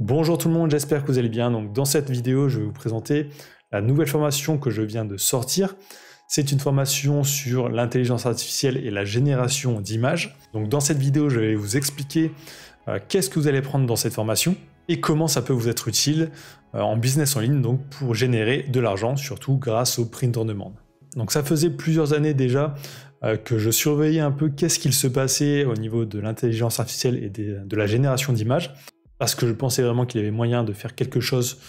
Bonjour tout le monde, j'espère que vous allez bien. Donc dans cette vidéo, je vais vous présenter la nouvelle formation que je viens de sortir. C'est une formation sur l'intelligence artificielle et la génération d'images. Donc dans cette vidéo, je vais vous expliquer qu'est-ce que vous allez prendre dans cette formation et comment ça peut vous être utile en business en ligne, donc pour générer de l'argent, surtout grâce au print on demand. Donc ça faisait plusieurs années déjà que je surveillais un peu qu'est-ce qu'il se passait au niveau de l'intelligence artificielle et de la génération d'images, parce que je pensais vraiment qu'il y avait moyen de faire quelque chose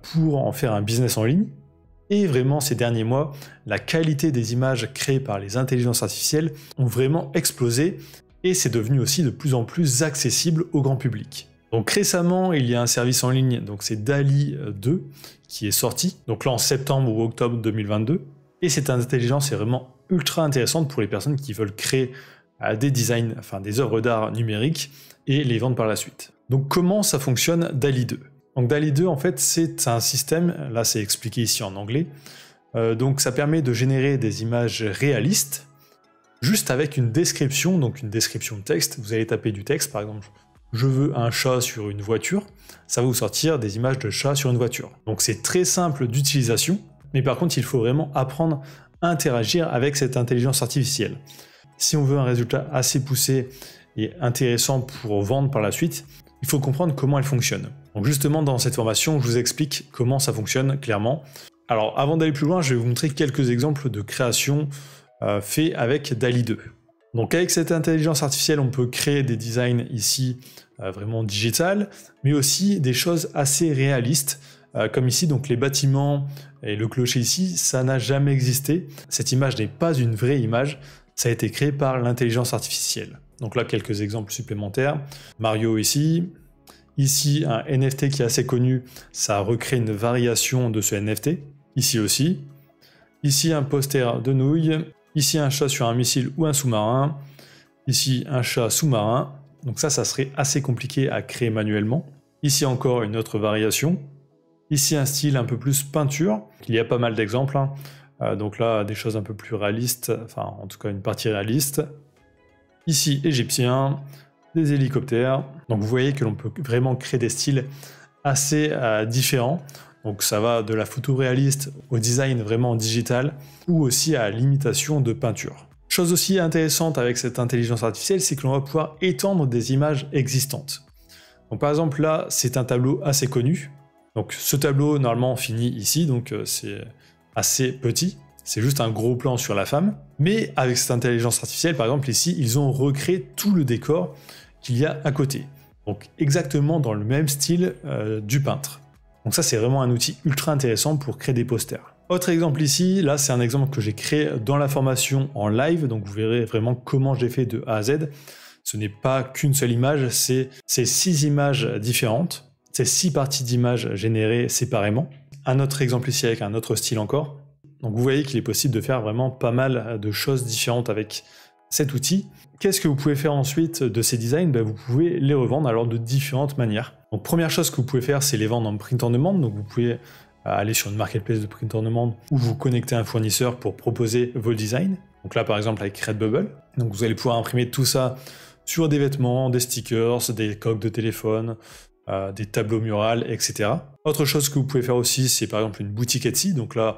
pour en faire un business en ligne. Et vraiment, ces derniers mois, la qualité des images créées par les intelligences artificielles ont vraiment explosé et c'est devenu aussi de plus en plus accessible au grand public. Donc récemment, il y a un service en ligne, donc c'est DALL-E 2 qui est sorti, donc là en septembre ou octobre 2022. Et cette intelligence est vraiment ultra intéressante pour les personnes qui veulent créer des designs, enfin des œuvres d'art numériques et les vendre par la suite. Donc comment ça fonctionne DALL-E 2 ? Donc DALL-E 2 en fait c'est un système, là c'est expliqué ici en anglais, donc ça permet de générer des images réalistes juste avec une description, donc une description de texte. Vous allez taper du texte par exemple, je veux un chat sur une voiture, ça va vous sortir des images de chats sur une voiture. Donc c'est très simple d'utilisation, mais par contre il faut vraiment apprendre à interagir avec cette intelligence artificielle. Si on veut un résultat assez poussé et intéressant pour vendre par la suite, il faut comprendre comment elle fonctionne. Donc justement dans cette formation, je vous explique comment ça fonctionne clairement. Alors avant d'aller plus loin, je vais vous montrer quelques exemples de création faits avec DALL-E 2. Donc avec cette intelligence artificielle, on peut créer des designs ici vraiment digital, mais aussi des choses assez réalistes, comme ici, donc les bâtiments et le clocher ici, ça n'a jamais existé. Cette image n'est pas une vraie image, ça a été créé par l'intelligence artificielle. Donc là, quelques exemples supplémentaires. Mario ici. Ici, un NFT qui est assez connu, ça recrée une variation de ce NFT. Ici aussi. Ici, un poster de nouilles. Ici, un chat sur un missile ou un sous-marin. Ici, un chat sous-marin. Donc ça serait assez compliqué à créer manuellement. Ici encore, une autre variation. Ici, un style un peu plus peinture. Il y a pas mal d'exemples. Donc là, des choses un peu plus réalistes. Enfin, en tout cas, une partie réaliste. Ici, égyptien, des hélicoptères. Donc vous voyez que l'on peut vraiment créer des styles assez différents. Donc ça va de la photo réaliste au design vraiment digital ou aussi à l'imitation de peinture. Chose aussi intéressante avec cette intelligence artificielle, c'est que l'on va pouvoir étendre des images existantes. Donc par exemple là, c'est un tableau assez connu. Donc ce tableau normalement finit ici, donc c'est assez petit. C'est juste un gros plan sur la femme. Mais avec cette intelligence artificielle, par exemple ici, ils ont recréé tout le décor qu'il y a à côté. Donc exactement dans le même style du peintre. Donc ça, c'est vraiment un outil ultra intéressant pour créer des posters. Autre exemple ici, là c'est un exemple que j'ai créé dans la formation en live. Donc vous verrez vraiment comment j'ai fait de A à Z. Ce n'est pas qu'une seule image, c'est 6 images différentes. C'est 6 parties d'images générées séparément. Un autre exemple ici avec un autre style encore. Donc vous voyez qu'il est possible de faire vraiment pas mal de choses différentes avec cet outil. Qu'est-ce que vous pouvez faire ensuite de ces designs ? Vous pouvez les revendre alors de différentes manières. Donc première chose que vous pouvez faire, c'est les vendre en print on demand. Donc vous pouvez aller sur une marketplace de print on demand ou vous connecter à un fournisseur pour proposer vos designs. Donc là par exemple avec Redbubble. Donc vous allez pouvoir imprimer tout ça sur des vêtements, des stickers, des coques de téléphone, des tableaux murales, etc. Autre chose que vous pouvez faire aussi, c'est par exemple une boutique Etsy. Donc là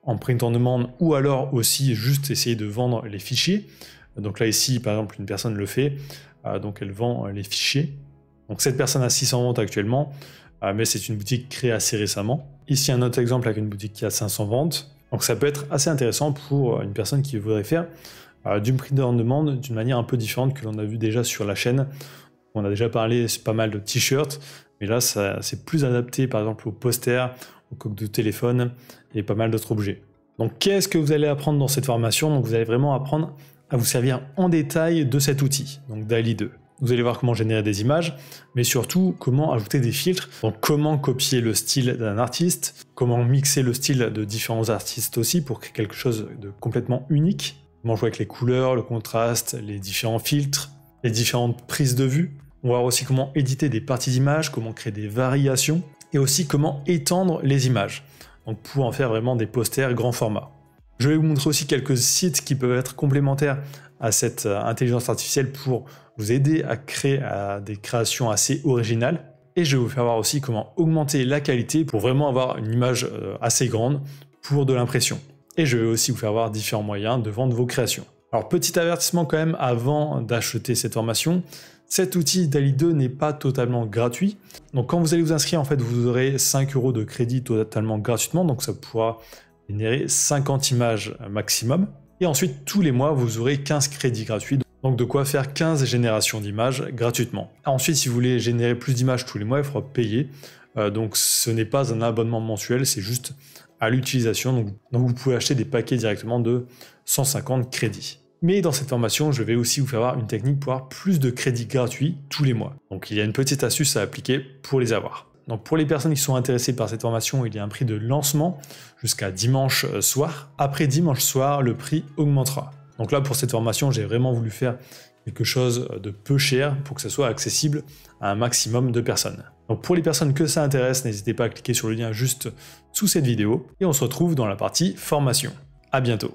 en print on demand ou alors aussi juste essayer de vendre les fichiers. Donc là ici par exemple une personne le fait, donc elle vend les fichiers. Donc cette personne a 600 ventes actuellement, mais c'est une boutique créée assez récemment. Ici un autre exemple avec une boutique qui a 500 ventes. Donc ça peut être assez intéressant pour une personne qui voudrait faire du print on demand d'une manière un peu différente que l'on a vu déjà sur la chaîne. On a déjà parlé, c'est pas mal de t-shirts, mais là c'est plus adapté par exemple aux posters, aux coques de téléphone et pas mal d'autres objets. Donc qu'est-ce que vous allez apprendre dans cette formation ? Donc vous allez vraiment apprendre à vous servir en détail de cet outil, donc DALL-E 2. Vous allez voir comment générer des images, mais surtout comment ajouter des filtres, donc comment copier le style d'un artiste, comment mixer le style de différents artistes aussi pour créer quelque chose de complètement unique, comment jouer avec les couleurs, le contraste, les différents filtres, les différentes prises de vue. On va voir aussi comment éditer des parties d'images, comment créer des variations, et aussi comment étendre les images, donc pour en faire vraiment des posters grand format. Je vais vous montrer aussi quelques sites qui peuvent être complémentaires à cette intelligence artificielle pour vous aider à créer des créations assez originales. et je vais vous faire voir aussi comment augmenter la qualité pour vraiment avoir une image assez grande pour de l'impression. Et je vais aussi vous faire voir différents moyens de vendre vos créations. Alors petit avertissement quand même avant d'acheter cette formation, cet outil DALL-E 2 n'est pas totalement gratuit. Donc quand vous allez vous inscrire, en fait, vous aurez 5 € de crédit totalement gratuitement, donc ça pourra générer 50 images maximum. Et ensuite, tous les mois, vous aurez 15 crédits gratuits, donc de quoi faire 15 générations d'images gratuitement. Ensuite, si vous voulez générer plus d'images tous les mois, il faudra payer. Donc ce n'est pas un abonnement mensuel, c'est juste à l'utilisation. Donc vous pouvez acheter des paquets directement de 150 crédits. Mais dans cette formation, je vais aussi vous faire voir une technique pour avoir plus de crédits gratuits tous les mois. Donc il y a une petite astuce à appliquer pour les avoir. Donc pour les personnes qui sont intéressées par cette formation, il y a un prix de lancement jusqu'à dimanche soir. Après dimanche soir, le prix augmentera. Donc là, pour cette formation, j'ai vraiment voulu faire quelque chose de peu cher pour que ça soit accessible à un maximum de personnes. Donc pour les personnes que ça intéresse, n'hésitez pas à cliquer sur le lien juste sous cette vidéo et on se retrouve dans la partie formation. À bientôt.